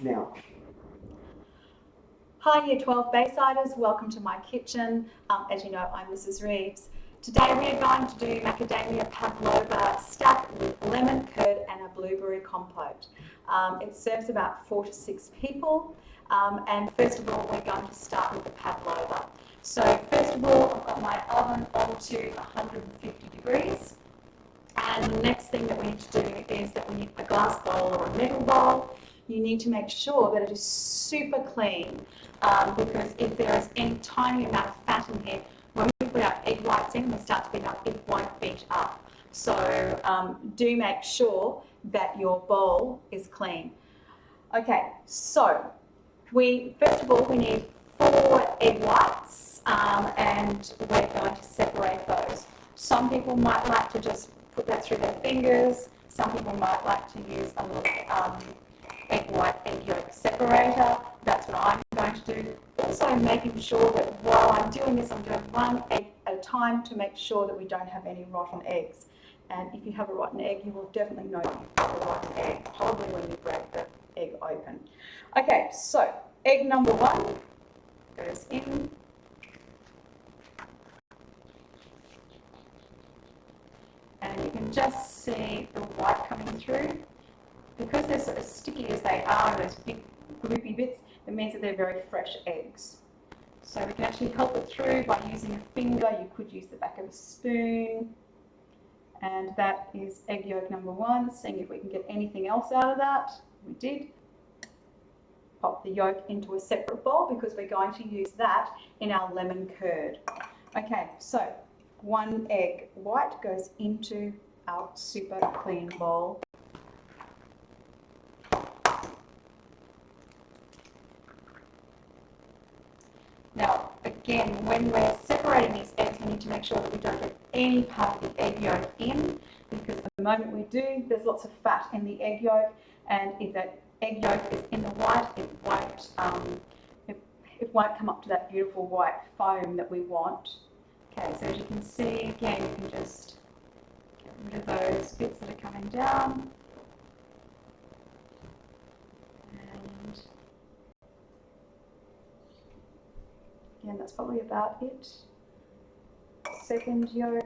Now, Hi Year 12 Baysiders, welcome to my kitchen. As you know, I'm Mrs. Reeves. Today we are going to do macadamia pavlova stacked with lemon curd and a blueberry compote. It serves about 4 to 6 people, and first of all we're going to start with the pavlova. So first of all, I've got my oven on to 150 degrees, and the next thing that we need to do is that we need a glass bowl or a metal bowl. You need to make sure that it is super clean, because if there is any tiny amount of fat in here, when we put our egg whites in and they start to beat up, it won't beat up. So do make sure that your bowl is clean. Okay, so first of all we need 4 egg whites, and we're going to separate those. Some people might like to just put that through their fingers. Some people might like to use a little egg white, egg yolk separator. That's what I'm going to do. Also making sure that while I'm doing this, I'm doing 1 egg at a time to make sure that we don't have any rotten eggs. And if you have a rotten egg, you will definitely know you've got a rotten egg, probably when you break the egg open. Okay, so egg number 1 goes in. And you can just see the white coming through. Because they're sort of sticky as they are, those big gloopy bits, it means that they're very fresh eggs. So we can actually help it through by using a finger. You could use the back of a spoon. And that is egg yolk number 1, seeing if we can get anything else out of that. We did. Pop the yolk into a separate bowl because we're going to use that in our lemon curd. Okay, so 1 egg white goes into our super clean bowl. Now, again, when we're separating these eggs, we need to make sure that we don't get any part of the egg yolk in, because the moment we do, there's lots of fat in the egg yolk, and if that egg yolk is in the white, it won't come up to that beautiful white foam that we want. Okay, so as you can see, again, you can just get rid of those bits that are coming down. And again, that's probably about it. Second yolk.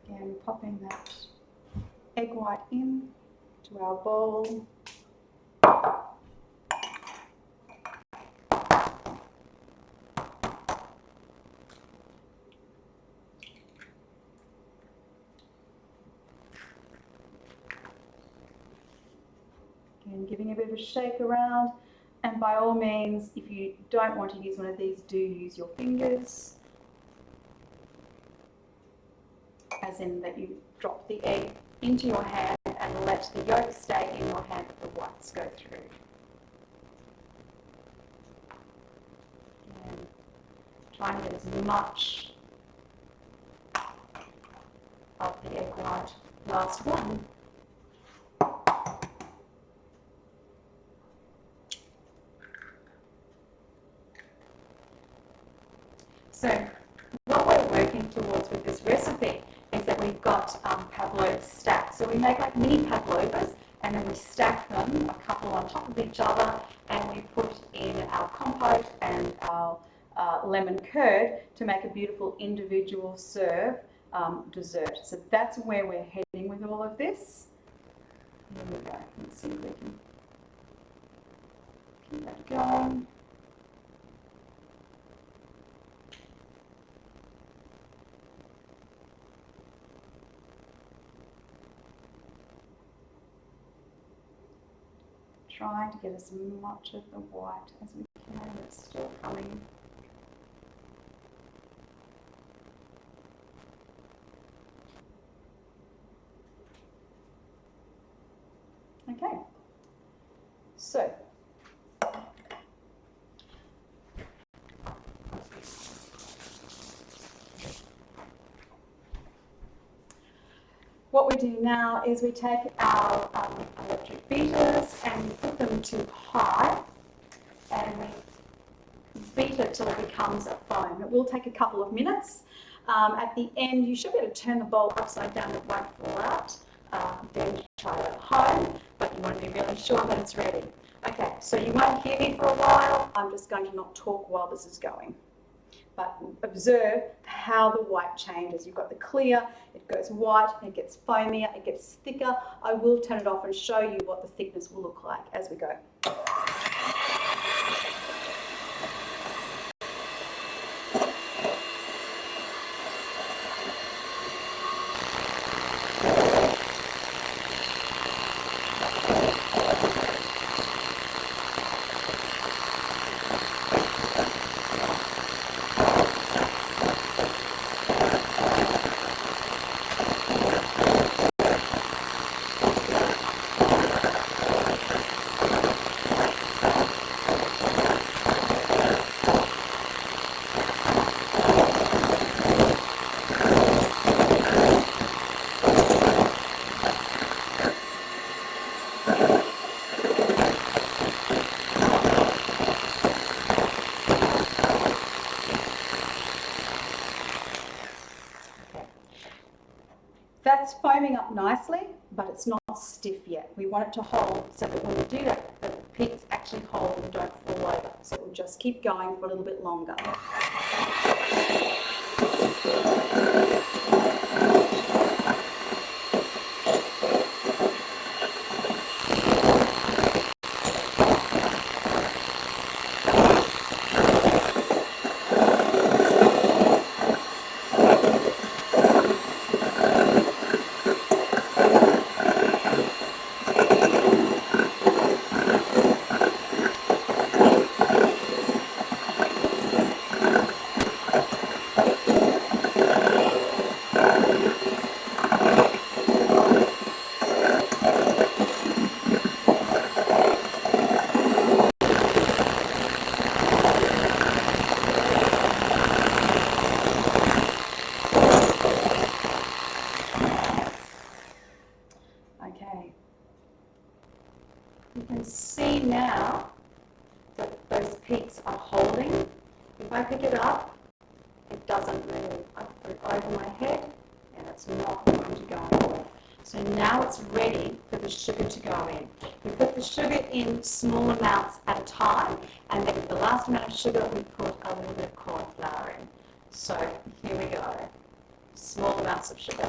Again, popping that egg white in to our bowl. Again, giving a bit of a shake around. And by all means, if you don't want to use one of these, do use your fingers. As in that you drop the egg into your hand and let the yolk stay in your hand, but the whites go through. And try and get as much of the egg white. Last one. So what we're working towards with this recipe is that we've got pavlova stacked. So we make like mini pavlovas, and then we stack them, a couple on top of each other, and we put in our compote and our lemon curd to make a beautiful individual serve dessert. So that's where we're heading with all of this. Here we go. Let's see if we can keep that going. Trying to get as much of the white as we can. It's still coming. Okay, so what we do now is we take our electric beaters and we put them to high, and we beat it till it becomes a foam. It will take a couple of minutes. At the end, you should be able to turn the bowl upside down, it won't fall out. Then try it at home, but you want to be really sure that it's ready. Okay, so you won't hear me for a while. I'm just going to not talk while this is going. But observe how the white changes. You've got the clear, it goes white, it gets foamier, it gets thicker. I will turn it off and show you what the thickness will look like as we go. That's foaming up nicely, but it's not stiff yet. We want it to hold so that when we do that, the peaks actually hold and don't fall over. So we'll just keep going for a little bit longer. Okay, you can see now that those peaks are holding. If I pick it up, it doesn't move. I put it over my head and it's not going to go anywhere. So now it's ready for the sugar to go in. We put the sugar in small amounts at a time, and then the last amount of sugar we put a little bit of corn flour in. So here we go, small amounts of sugar.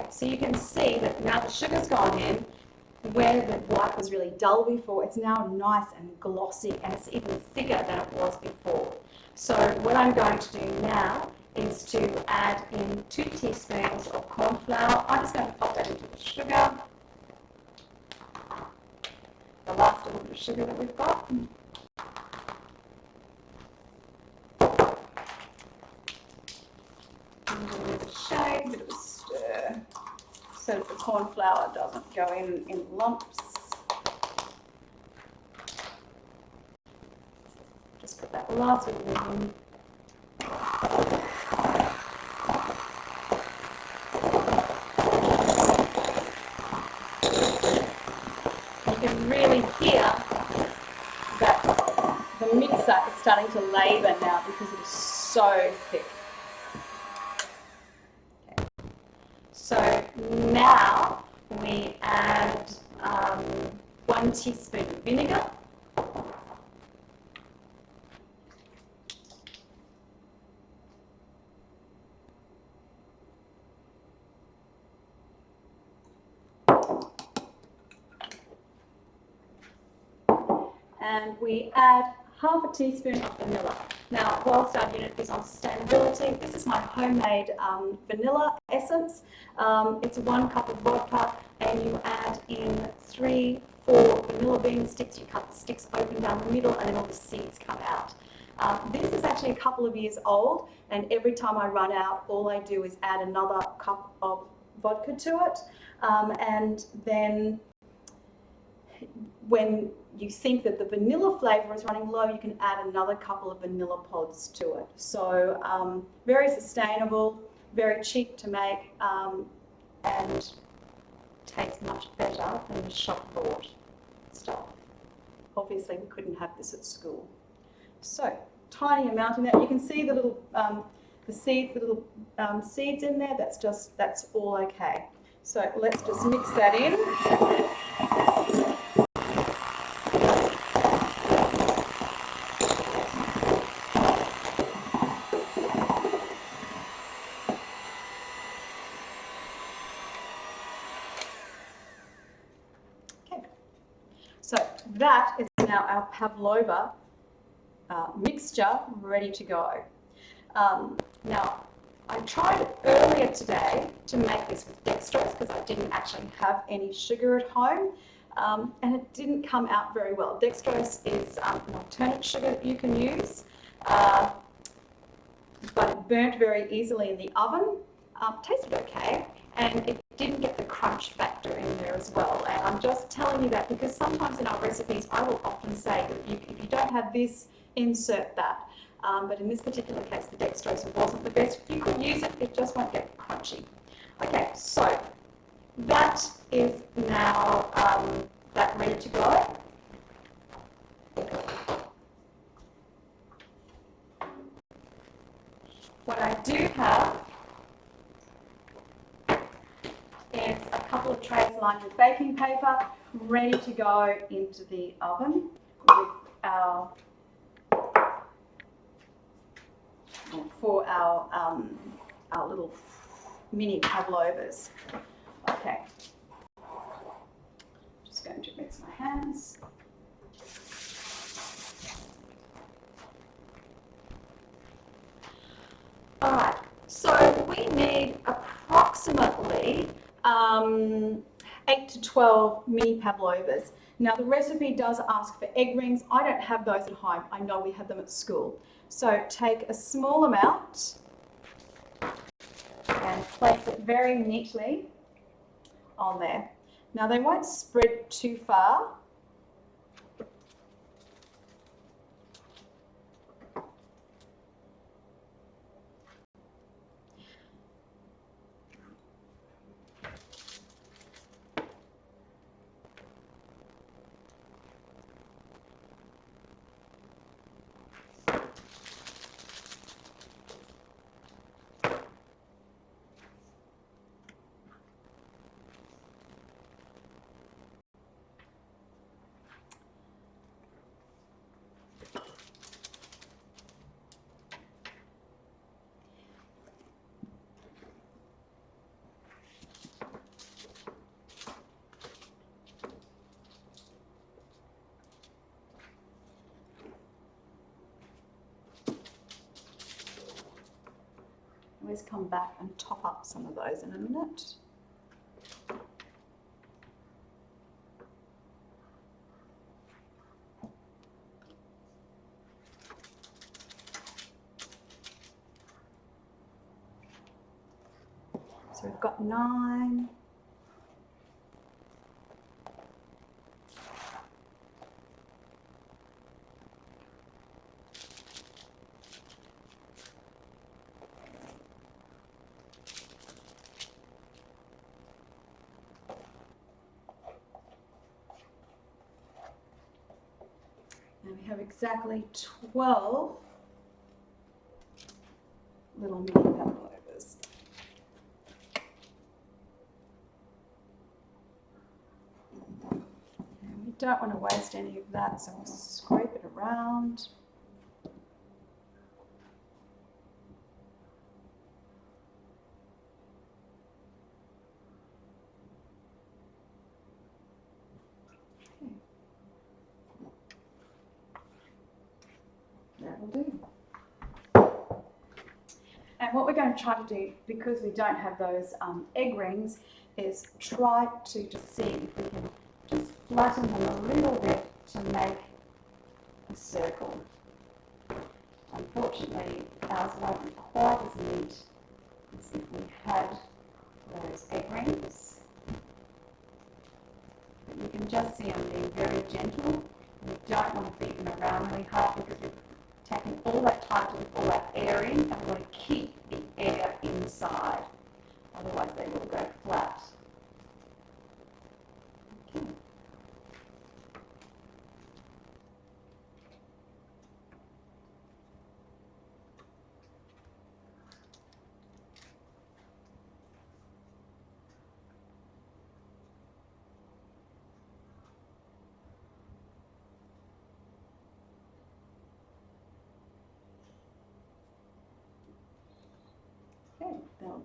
So you can see that now the sugar's gone in, where the white was really dull before, it's now nice and glossy, and it's even thicker than it was before. So what I'm going to do now is to add in 2 teaspoons of corn flour. I'm just going to pop that into the sugar, the last little bit of sugar that we've got. And a bit of a shake, a bit of a stir, so that the corn flour doesn't go in lumps. Just put that last little bit in. You can really hear that the mixer is starting to labour now because it is so thick. Okay. So now we add 1 teaspoon of vinegar. and we add half a teaspoon of vanilla. Now, whilst our unit is on sustainability, this is my homemade vanilla essence. It's 1 cup of vodka, and you add in 3-4 vanilla bean sticks. You cut the sticks open down the middle, and then all the seeds come out. This is actually a couple of years old, and every time I run out, all I do is add another cup of vodka to it, and then when you think that the vanilla flavour is running low, you can add another couple of vanilla pods to it. So very sustainable, very cheap to make, and tastes much better than the shop bought stuff. Obviously we couldn't have this at school. So tiny amount in there. You can see the little seeds in there. That's all okay. So let's just mix that in. So that is now our Pavlova mixture ready to go. Now, I tried earlier today to make this with dextrose because I didn't actually have any sugar at home, and it didn't come out very well. Dextrose is an alternate sugar that you can use, but it burnt very easily in the oven. Tasted okay, and it didn't get the crunch factor in there as well. And I'm just telling you that because sometimes in our recipes I will often say that if you don't have this, insert that. But in this particular case, the dextrose wasn't the best. You could use it, it just won't get crunchy. Okay, so that is now that ready to go. What I do have is a couple of trays lined with baking paper, ready to go into the oven with our our little mini Pavlovas. Okay, just going to rinse my hands. All right, so we need approximately 8 to 12 mini Pavlovas. Now the recipe does ask for egg rings. I don't have those at home. I know we have them at school. So take a small amount and place it very neatly on there. Now they won't spread too far. Always come back and top up some of those in a minute. So we've got 9. And we have exactly 12 little mini Pavlovas. And we don't want to waste any of that, so we'll scrape it around. that'll do. And what we're going to try to do, because we don't have those egg rings, is try to just see if we can just flatten them a little bit to make a circle. Unfortunately, ours won't be quite as neat as if we had those egg rings. But you can just see I'm being very gentle. We don't want to beat them around really hard because we're taking all that time to lift all that air in, and we want to keep the air inside. Otherwise they will go flat. Okay. Okay, they'll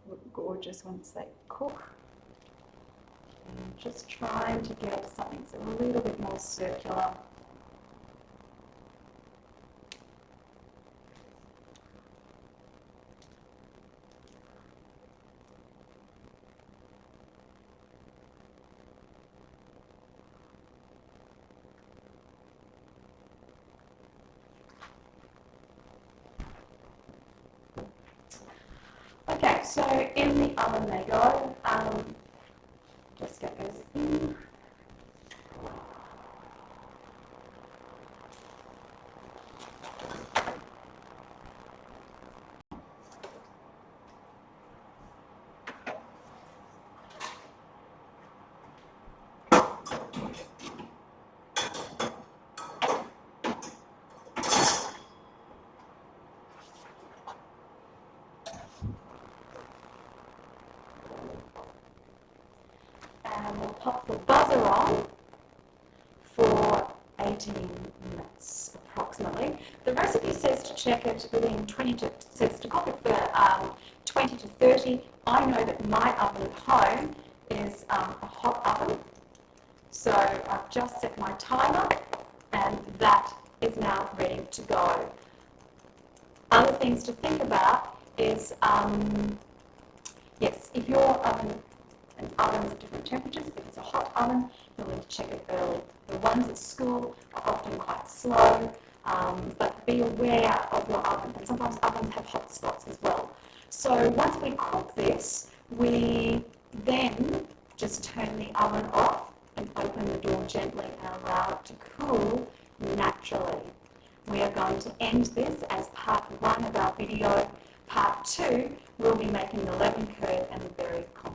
look gorgeous once they cook. And just trying to get something that's a little bit more circular. Okay, so in the oven they go. Just get those in. And we'll pop the buzzer on for 18 minutes approximately. The recipe says to check it within 20 to, says to cook it for 20 to 30. I know that my oven at home is a hot oven, so I've just set my timer and that is now ready to go. Other things to think about is, yes, if your oven and ovens at different temperatures, if it's a hot oven, you'll need to check it early. The ones at school are often quite slow, but be aware of your oven. And sometimes ovens have hot spots as well. So once we cook this, we then just turn the oven off and open the door gently and allow it to cool naturally. We are going to end this as part 1 of our video. Part 2, we'll be making the lemon curd and the berry compote.